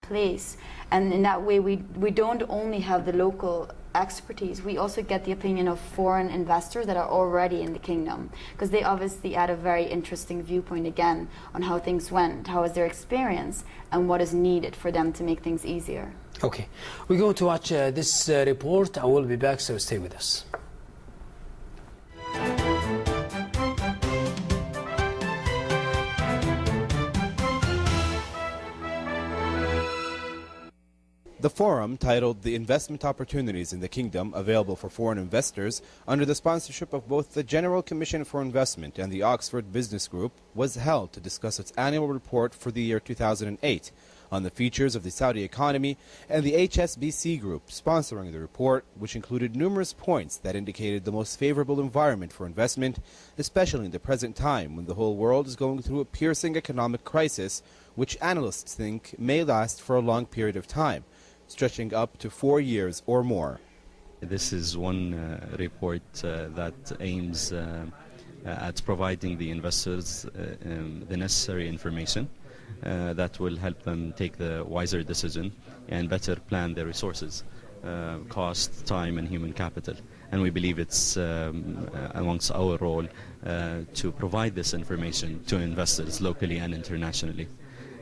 place. And in that way, we don't only have the local expertise, we also get the opinion of foreign investors that are already in the kingdom, because they obviously add a very interesting viewpoint again on how things went, how was their experience, and what is needed for them to make things easier. Okay, we're going to watch this report. I will be back, so stay with us. The forum, titled The Investment Opportunities in the Kingdom Available for Foreign Investors, under the sponsorship of both the General Commission for Investment and the Oxford Business Group, was held to discuss its annual report for the year 2008 on the features of the Saudi economy, and the HSBC Group sponsoring the report, which included numerous points that indicated the most favorable environment for investment, especially in the present time when the whole world is going through a piercing economic crisis, which analysts think may last for a long period of time, stretching up to 4 years or more. This is one report that aims at providing the investors the necessary information that will help them take the wiser decision and better plan their resources, cost, time and human capital. And we believe it's amongst our role to provide this information to investors locally and internationally.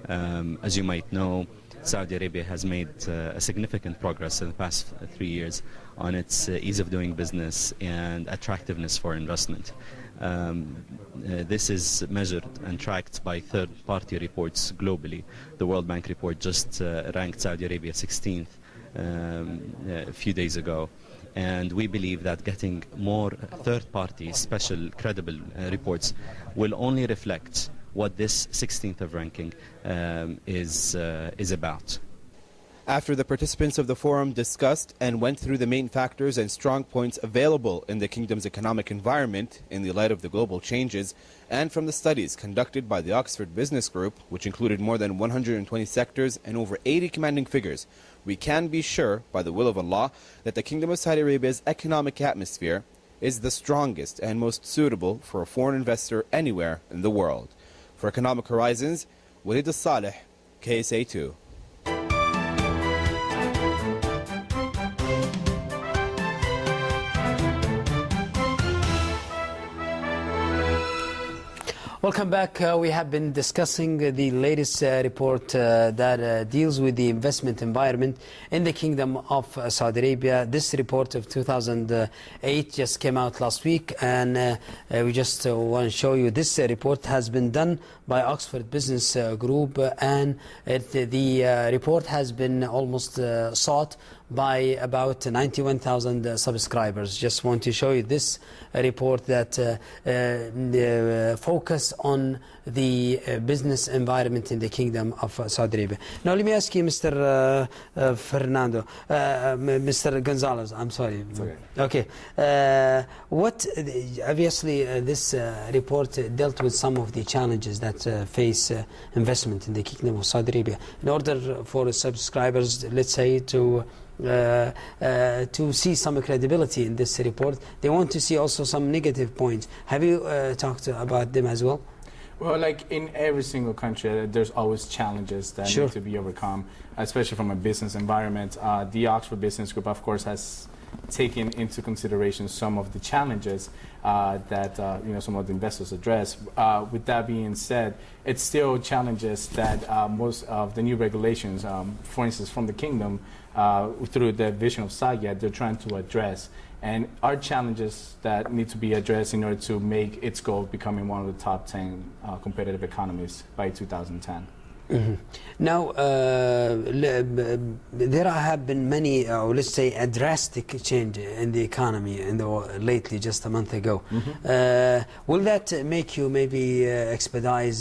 As you might know, Saudi Arabia has made a significant progress in the past 3 years on its ease of doing business and attractiveness for investment. This is measured and tracked by third-party reports globally. The World Bank report just ranked Saudi Arabia 16th a few days ago. And we believe that getting more third-party, special, credible reports will only reflect what this 16th of ranking is about. After the participants of the forum discussed and went through the main factors and strong points available in the kingdom's economic environment in the light of the global changes, and from the studies conducted by the Oxford Business Group, which included more than 120 sectors and over 80 commanding figures, we can be sure, by the will of Allah, that the Kingdom of Saudi Arabia's economic atmosphere is the strongest and most suitable for a foreign investor anywhere in the world. For Economic Horizons, Walid Al-Saleh, KSA 2. Welcome back. We have been discussing the latest report that deals with the investment environment in the Kingdom of Saudi Arabia. This report of 2008 just came out last week, and we just want to show you this report has been done by Oxford Business Group, and the report has been almost sought by about 91,000 subscribers. Just want to show you this report that focus on the business environment in the Kingdom of Saudi Arabia. Now let me ask you, Mr. Fernando, Mr. Gonzalez, I'm sorry. Okay. What obviously this report dealt with some of the challenges that face investment in the Kingdom of Saudi Arabia. In order for subscribers, let's say, to see some credibility in this report, they want to see also some negative points. Have you talked about them as well? Well, like in every single country, there's always challenges that need to be overcome, especially from a business environment. The Oxford Business Group, of course, has taken into consideration some of the challenges that some of the investors address. With that being said, it's still challenges that most of the new regulations, for instance, from the kingdom, through the vision of SAGIA, they're trying to address, and are challenges that need to be addressed in order to make its goal of becoming one of the top 10 competitive economies by 2010. Now, there have been many, let's say, a drastic change in the economy lately, just a month ago. Will that make you maybe expedite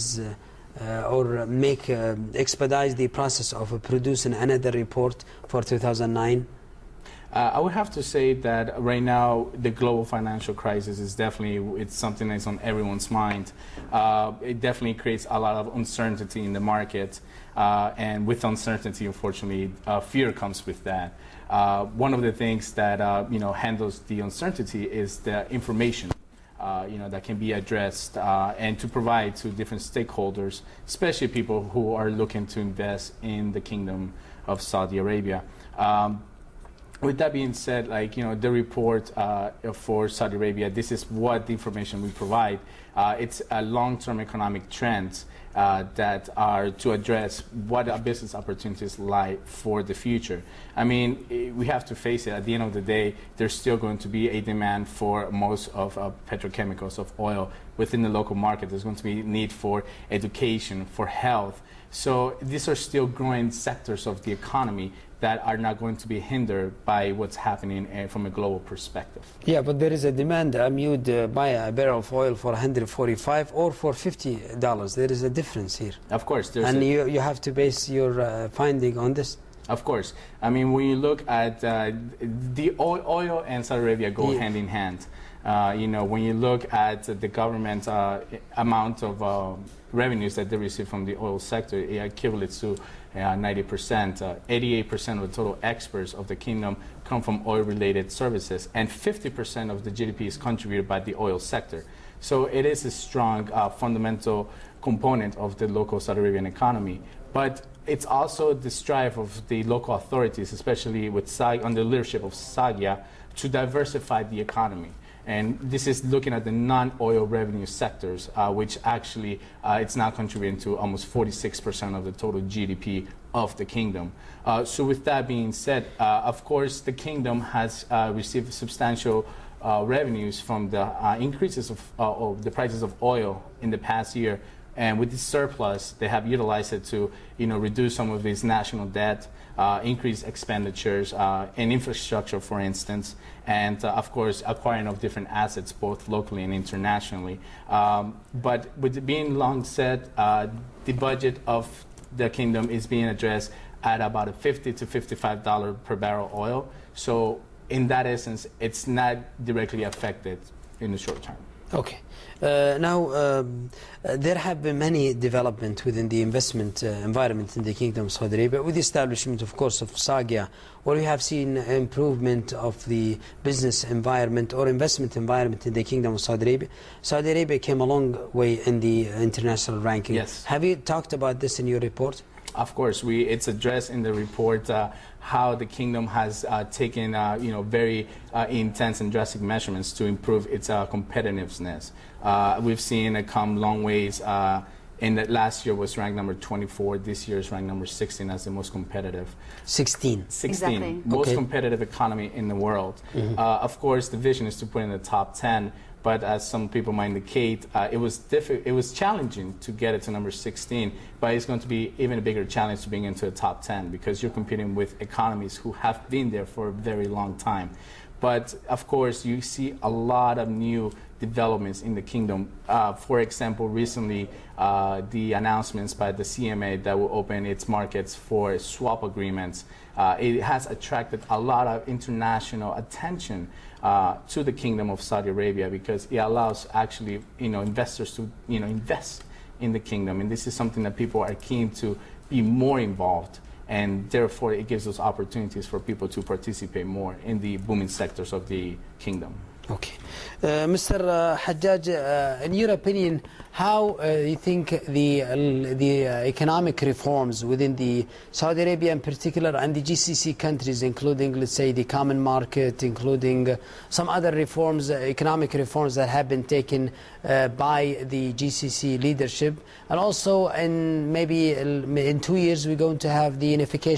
the process of producing another report for 2009? I would have to say that right now the global financial crisis is definitely, it's something that's on everyone's mind. It definitely creates a lot of uncertainty in the market, and with uncertainty, unfortunately, fear comes with that. One of the things that handles the uncertainty is the information. that can be addressed and to provide to different stakeholders, especially people who are looking to invest in the Kingdom of Saudi Arabia. With that being said, the report for Saudi Arabia, this is what the information we provide. It's a long-term economic trends that are to address what our business opportunities lie for the future. I mean, we have to face it. At the end of the day, there's still going to be a demand for most of petrochemicals, of oil within the local market. There's going to be need for education, for health. So these are still growing sectors of the economy that are not going to be hindered by what's happening from a global perspective. Yeah, but there is a demand. You'd buy a barrel of oil for $145 or for $50. There is a difference here. Of course. And you have to base your finding on this. Of course. I mean, when you look at the oil and Saudi Arabia go hand in hand. When you look at the government amount of revenues that they receive from the oil sector, it equates to 90%. 88% of the total exports of the kingdom come from oil-related services, and 50% of the GDP is contributed by the oil sector. So it is a strong fundamental component of the local Saudi Arabian economy. But it's also the strive of the local authorities, especially with under the leadership of Sagia, to diversify the economy. And this is looking at the non-oil revenue sectors, which actually it's now contributing to almost 46% of the total GDP of the kingdom. So with that being said, of course, the kingdom has received substantial revenues from the increases of the prices of oil in the past year. And with this surplus, they have utilized it to, reduce some of this national debt, increase expenditures in infrastructure, for instance, and of course, acquiring of different assets, both locally and internationally. But with it being long said, the budget of the kingdom is being addressed at about a $50 to $55 per barrel oil. So in that essence, it's not directly affected in the short term. Okay. Now, there have been many developments within the investment environment in the Kingdom of Saudi Arabia, with the establishment, of course, of Sagia, where we have seen improvement of the business environment or investment environment in the Kingdom of Saudi Arabia. Saudi Arabia came a long way in the international ranking. Yes. Have you talked about this in your report? Of course, it's addressed in the report how the kingdom has taken very intense and drastic measurements to improve its competitiveness. We've seen it come long ways. In that last year was ranked number 24. This year is ranked number 16 as the most competitive. 16. 16. Exactly. Most competitive economy in the world. Mm-hmm. Of course, the vision is to put in the top 10. But as some people might indicate, it was challenging to get it to number 16. But it's going to be even a bigger challenge to bring into the top 10 because you're competing with economies who have been there for a very long time. But of course, you see a lot of new developments in the kingdom. For example, recently, the announcements by the CMA that will open its markets for swap agreements. It has attracted a lot of international attention to the Kingdom of Saudi Arabia because it allows actually investors to invest in the kingdom, and this is something that people are keen to be more involved, and therefore it gives us opportunities for people to participate more in the booming sectors of the kingdom. Okay. Mr. Hajjaj, in your opinion, how you think the economic reforms within the Saudi Arabia in particular and the GCC countries, including, let's say, the common market, including some other reforms, economic reforms that have been taken by the GCC leadership, and also in maybe in 2 years we're going to have the unification